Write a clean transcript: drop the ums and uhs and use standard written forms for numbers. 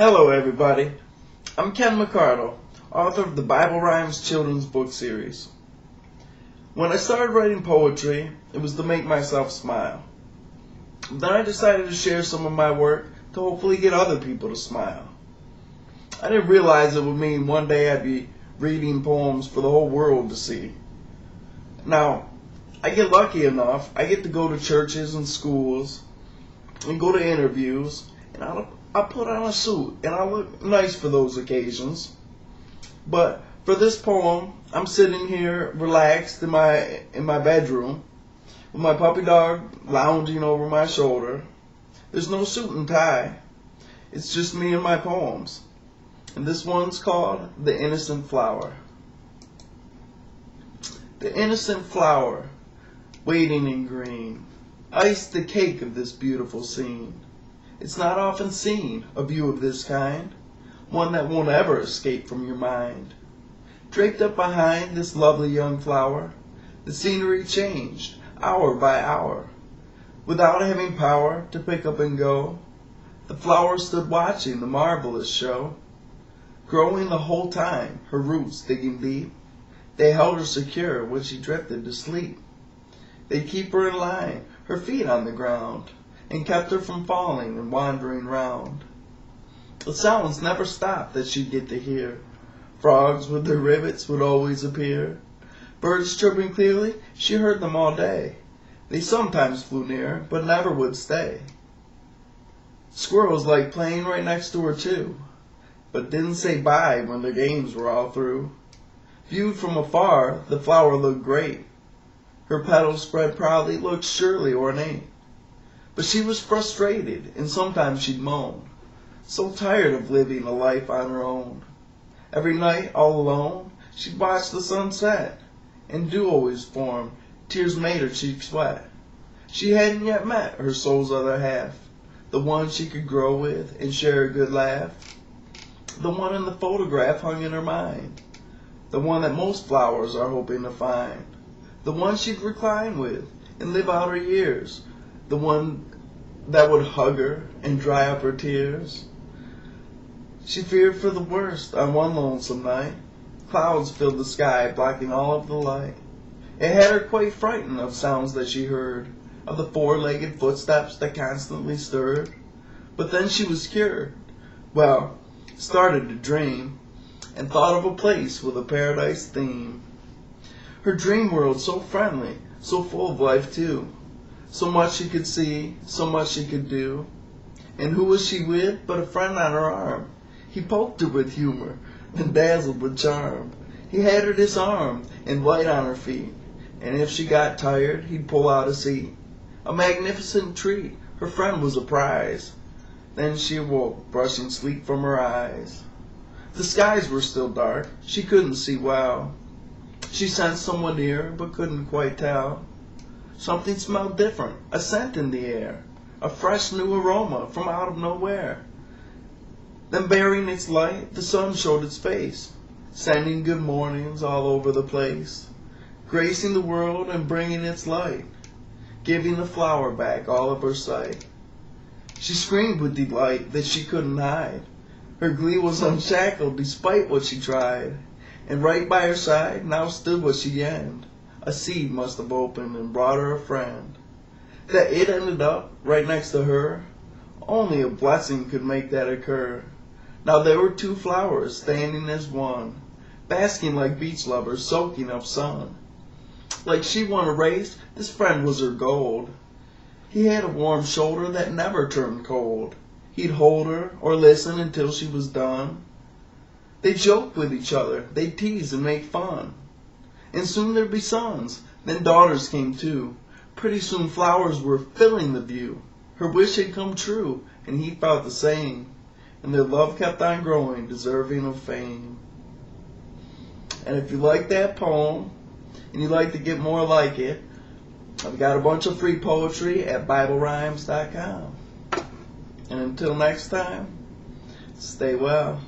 Hello everybody, I'm Ken McCardell, author of the BibleRhymes children's book series. When I started writing poetry, it was to make myself smile. Then I decided to share some of my work to hopefully get other people to smile. I didn't realize it would mean one day I'd be reading poems for the whole world to see. Now, I get lucky enough, I get to go to churches and schools and go to interviews, and I'll put on a suit and I'll look nice for those occasions. But for this poem, I'm sitting here relaxed in my bedroom with my puppy dog lounging over my shoulder. There's no suit and tie. It's just me and my poems. And this one's called The Innocent Flower. The innocent flower, waiting in green, iced the cake of this beautiful scene. It's not often seen, a view of this kind, one that won't ever escape from your mind. Draped up behind this lovely young flower, the scenery changed, hour by hour. Without having power to pick up and go, the flower stood watching the marvelous show. Growing the whole time, her roots digging deep, they held her secure when she drifted to sleep. They keep her in line, her feet on the ground, and kept her from falling and wandering round. The sounds never stopped that she'd get to hear. Frogs with their rivets would always appear. Birds chirping clearly, she heard them all day. They sometimes flew near, but never would stay. Squirrels liked playing right next to her too, but didn't say bye when their games were all through. Viewed from afar, the flower looked great. Her petals spread proudly, looked surely ornate. But she was frustrated, and sometimes she'd moan, so tired of living a life on her own. Every night, all alone, she'd watch the sun set, and dew always form, tears made her cheeks wet. She hadn't yet met her soul's other half, the one she could grow with and share a good laugh. The one in the photograph hung in her mind, the one that most flowers are hoping to find. The one she'd recline with and live out her years, the one that would hug her and dry up her tears. She feared for the worst on one lonesome night. Clouds filled the sky, blocking all of the light. It had her quite frightened of sounds that she heard, of the four-legged footsteps that constantly stirred. But then she was cured. Well, started to dream, and thought of a place with a paradise theme. Her dream world so friendly, so full of life too. So much she could see, so much she could do. And who was she with but a friend on her arm? He poked her with humor and dazzled with charm. He had her disarmed and light on her feet, and if she got tired, he'd pull out a seat. A magnificent treat, her friend was a prize. Then she awoke, brushing sleep from her eyes. The skies were still dark, she couldn't see well. She sensed someone near, but couldn't quite tell. Something smelled different, a scent in the air, a fresh new aroma from out of nowhere. Then bearing its light, the sun showed its face, sending good mornings all over the place, gracing the world and bringing its light, giving the flower back all of her sight. She screamed with delight that she couldn't hide. Her glee was unshackled despite what she tried, and right by her side now stood what she yearned. A seed must have opened and brought her a friend. That it ended up right next to her, only a blessing could make that occur. Now there were two flowers standing as one, basking like beach lovers soaking up sun. Like she won a race, this friend was her gold. He had a warm shoulder that never turned cold. He'd hold her or listen until she was done. They'd joke with each other, they'd tease and make fun. And soon there'd be sons, then daughters came too. Pretty soon flowers were filling the view. Her wish had come true, and he felt the same. And their love kept on growing, deserving of fame. And if you like that poem, and you'd like to get more like it, I've got a bunch of free poetry at BibleRhymes.com. And until next time, stay well.